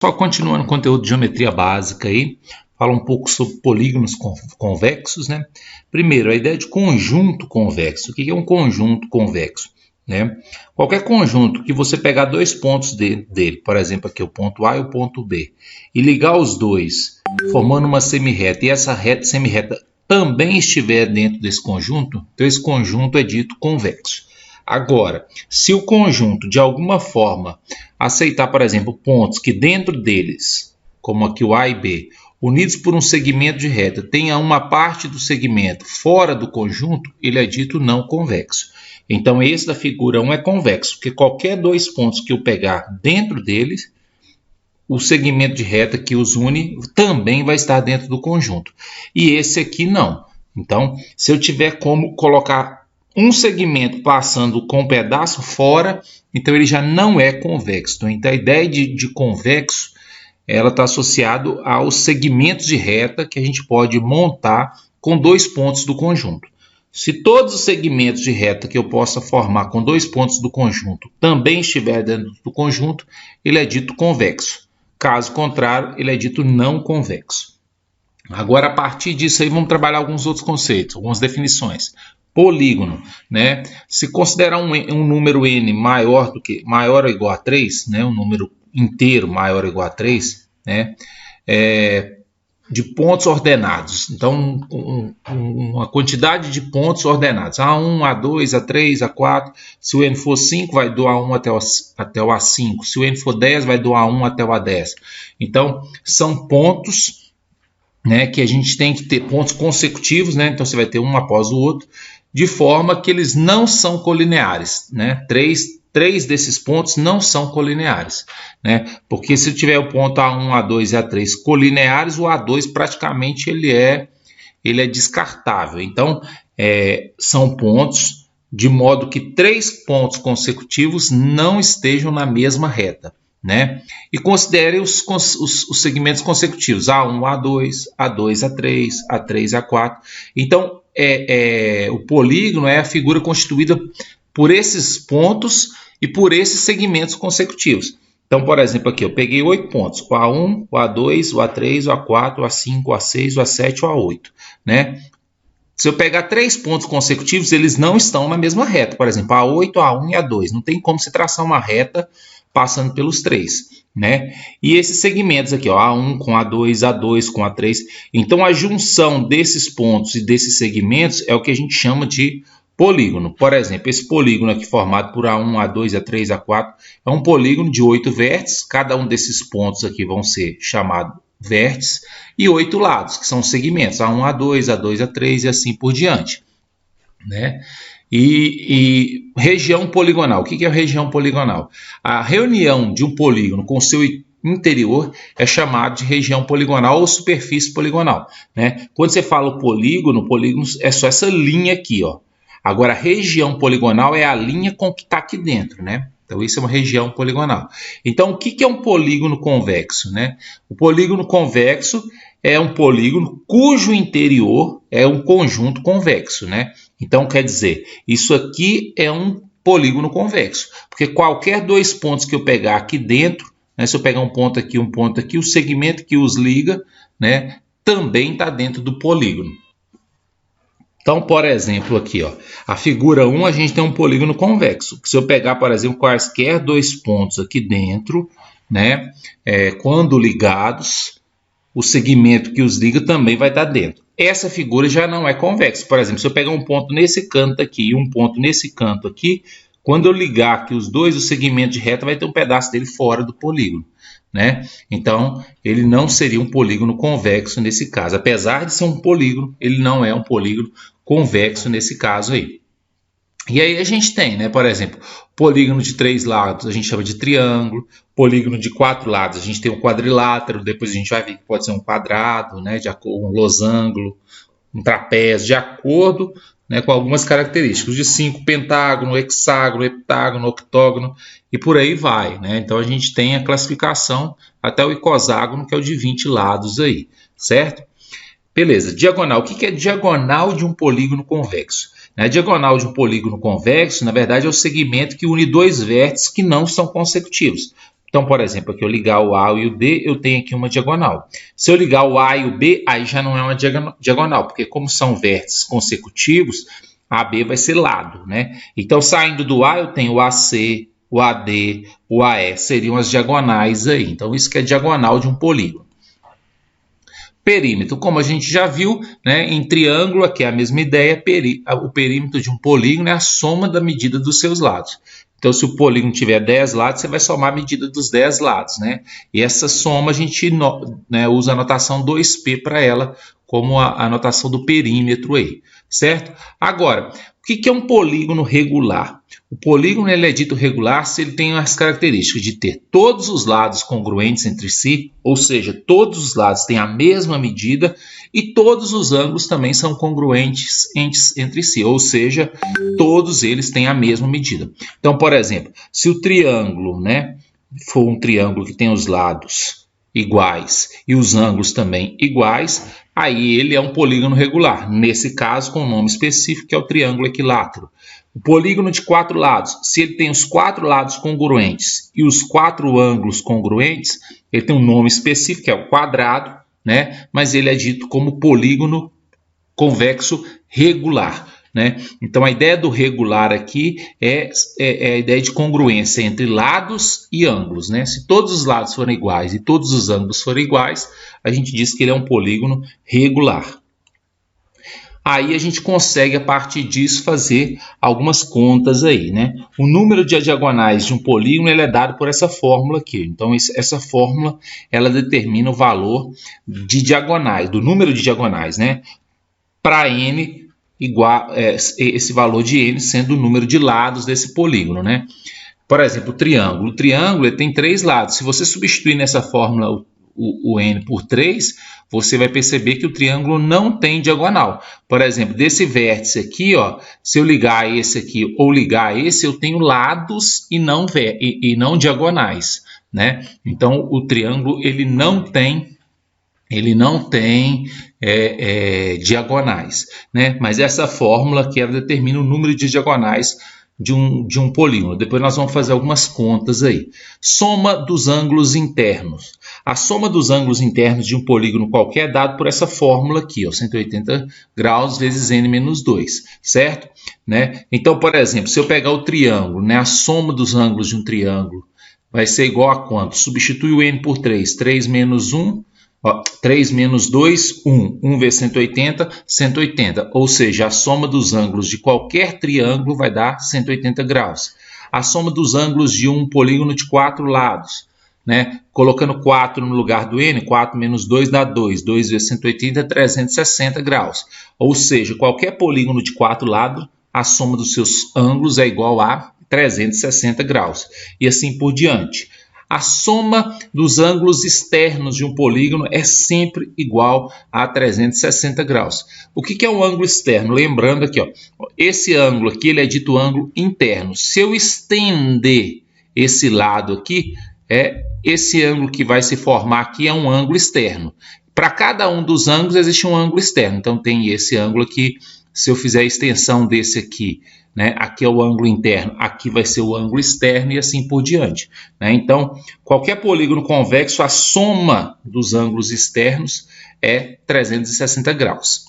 Só continuando o conteúdo de geometria básica aí, fala um pouco sobre polígonos convexos, né? Primeiro, a ideia de conjunto convexo. O que é um conjunto convexo? Né? Qualquer conjunto que você pegar dois pontos dele, por exemplo, aqui o ponto A e o ponto B, e ligar os dois, formando uma semirreta, e essa semirreta também estiver dentro desse conjunto, então esse conjunto é dito convexo. Agora, se o conjunto de alguma forma aceitar, por exemplo, pontos que dentro deles, como aqui o A e B, unidos por um segmento de reta, tenha uma parte do segmento fora do conjunto, ele é dito não convexo. Então, esse da figura 1 é convexo, porque qualquer dois pontos que eu pegar dentro deles, o segmento de reta que os une também vai estar dentro do conjunto. E esse aqui não. Então, se eu tiver como colocar um segmento passando com um pedaço fora, então ele já não é convexo. Então a ideia de convexo, ela está associada aos segmentos de reta que a gente pode montar com dois pontos do conjunto. Se todos os segmentos de reta que eu possa formar com dois pontos do conjunto também estiver dentro do conjunto, ele é dito convexo. Caso contrário, ele é dito não convexo. Agora, a partir disso aí, vamos trabalhar alguns outros conceitos, algumas definições. Polígono, né? Se considerar um número n maior ou igual a 3, né? Um número inteiro maior ou igual a 3, né? De pontos ordenados. Então, uma quantidade de pontos ordenados. A1, A2, A3, A4. Se o n for 5, vai do A1 até o A5. Se o n for 10, vai do A1 até o A10. Então, são pontos, né, que a gente tem que ter pontos consecutivos, né? Então, você vai ter um após o outro, de forma que eles não são colineares, né? Três desses pontos não são colineares, né? Porque se tiver o ponto A1, A2 e A3 colineares, o A2 praticamente ele é descartável. Então, são pontos de modo que três pontos consecutivos não estejam na mesma reta, né? E considere os segmentos consecutivos A1, A2, A2, A3, A3, A4. Então, o polígono é a figura constituída por esses pontos e por esses segmentos consecutivos. Então, por exemplo, aqui eu peguei 8 pontos, o A1, o A2, o A3, o A4, o A5, o A6, o A7 e o A8, né? Se eu pegar 3 pontos consecutivos, eles não estão na mesma reta. Por exemplo, A8, A1 e A2. Não tem como se traçar uma reta passando pelos três, né? E esses segmentos aqui, ó, A1 com A2, A2 com A3. Então, a junção desses pontos e desses segmentos é o que a gente chama de polígono. Por exemplo, esse polígono aqui formado por A1, A2, A3, A4 é um polígono de 8 vértices. Cada um desses pontos aqui vão ser chamados vértices e 8 lados, que são segmentos, A1, A2, A2, A3 e assim por diante, né? E região poligonal. O que é a região poligonal? A reunião de um polígono com o seu interior é chamado de região poligonal ou superfície poligonal, né? Quando você fala polígono é só essa linha aqui, ó. Agora, a região poligonal é a linha com que está aqui dentro, né? Então, isso é uma região poligonal. Então, o que é um polígono convexo, né? O polígono convexo é um polígono cujo interior é um conjunto convexo, né? Então, quer dizer, isso aqui é um polígono convexo, porque qualquer dois pontos que eu pegar aqui dentro, né, se eu pegar um ponto aqui, o segmento que os liga, né, também está dentro do polígono. Então, por exemplo, aqui, ó, a figura 1, a gente tem um polígono convexo. Se eu pegar, por exemplo, quaisquer dois pontos aqui dentro, né, quando ligados, o segmento que os liga também vai estar dentro. Essa figura já não é convexa. Por exemplo, se eu pegar um ponto nesse canto aqui e um ponto nesse canto aqui, quando eu ligar aqui os dois, o segmento de reta vai ter um pedaço dele fora do polígono, né? Então, ele não seria um polígono convexo nesse caso. Apesar de ser um polígono, ele não é um polígono convexo nesse caso aí. E aí a gente tem, né, por exemplo, polígono de 3 lados a gente chama de triângulo, polígono de 4 lados a gente tem um quadrilátero, depois a gente vai ver que pode ser um quadrado, né, um losango, um trapézio, de acordo, né, com algumas características. De 5, pentágono, hexágono, heptágono, octógono e por aí vai, né? Então a gente tem a classificação até o icoságono, que é o de 20 lados aí, certo? Beleza, diagonal. O que é diagonal de um polígono convexo? A diagonal de um polígono convexo, na verdade, é o segmento que une dois vértices que não são consecutivos. Então, por exemplo, aqui eu ligar o A e o D, eu tenho aqui uma diagonal. Se eu ligar o A e o B, aí já não é uma diagonal, porque como são vértices consecutivos, a B vai ser lado, né? Então, saindo do A, eu tenho o AC, o AD, o AE, seriam as diagonais aí. Então, isso que é diagonal de um polígono. Perímetro, como a gente já viu, né, em triângulo, aqui é a mesma ideia, o perímetro de um polígono é a soma da medida dos seus lados. Então, se o polígono tiver 10 lados, você vai somar a medida dos 10 lados, né? E essa soma a gente usa a notação 2P para ela, como a notação do perímetro aí, certo? Agora, o que é um polígono regular? O polígono ele é dito regular se ele tem as características de ter todos os lados congruentes entre si, ou seja, todos os lados têm a mesma medida e todos os ângulos também são congruentes entre si, ou seja, todos eles têm a mesma medida. Então, por exemplo, se o triângulo, né, for um triângulo que tem os lados iguais e os ângulos também iguais, aí ele é um polígono regular, nesse caso com um nome específico que é o triângulo equilátero. O polígono de 4 lados, se ele tem os 4 lados congruentes e os 4 ângulos congruentes, ele tem um nome específico que é o quadrado, né? Mas ele é dito como polígono convexo regular, né? Então a ideia do regular aqui é a ideia de congruência entre lados e ângulos, né? Se todos os lados forem iguais e todos os ângulos forem iguais, a gente diz que ele é um polígono regular. Aí a gente consegue, a partir disso, fazer algumas contas aí, né? O número de diagonais de um polígono ele é dado por essa fórmula aqui. Então, essa fórmula, ela determina o valor de diagonais, do número de diagonais, né? Para n igual, esse valor de n sendo o número de lados desse polígono, né? Por exemplo, o triângulo. O triângulo ele tem 3 lados. Se você substituir nessa fórmula o n por 3, você vai perceber que o triângulo não tem diagonal. Por exemplo, desse vértice aqui, ó, se eu ligar esse aqui ou ligar esse, eu tenho lados e não diagonais, né? Então, o triângulo ele não tem diagonais, né? Mas essa fórmula aqui ela determina o número de diagonais de um polígono. Depois nós vamos fazer algumas contas aí. Soma dos ângulos internos. A soma dos ângulos internos de um polígono qualquer é dado por essa fórmula aqui, ó, 180 graus vezes n menos 2, certo? Né? Então, por exemplo, se eu pegar o triângulo, né, a soma dos ângulos de um triângulo vai ser igual a quanto? Substitui o n por 3, 3 menos 1, ó, 3 menos 2, 1. 1 vezes 180, 180. Ou seja, a soma dos ângulos de qualquer triângulo vai dar 180 graus. A soma dos ângulos de um polígono de 4 lados, né? Colocando 4 no lugar do n, 4 menos 2 dá 2. 2 vezes 180 é 360 graus. Ou seja, qualquer polígono de 4 lados, a soma dos seus ângulos é igual a 360 graus. E assim por diante. A soma dos ângulos externos de um polígono é sempre igual a 360 graus. O que é um ângulo externo? Lembrando aqui, ó, esse ângulo aqui ele é dito ângulo interno. Se eu estender esse lado aqui, esse ângulo que vai se formar aqui é um ângulo externo. Para cada um dos ângulos existe um ângulo externo. Então tem esse ângulo aqui. Se eu fizer a extensão desse aqui, né, aqui é o ângulo interno, aqui vai ser o ângulo externo e assim por diante, né? Então, qualquer polígono convexo, a soma dos ângulos externos é 360 graus.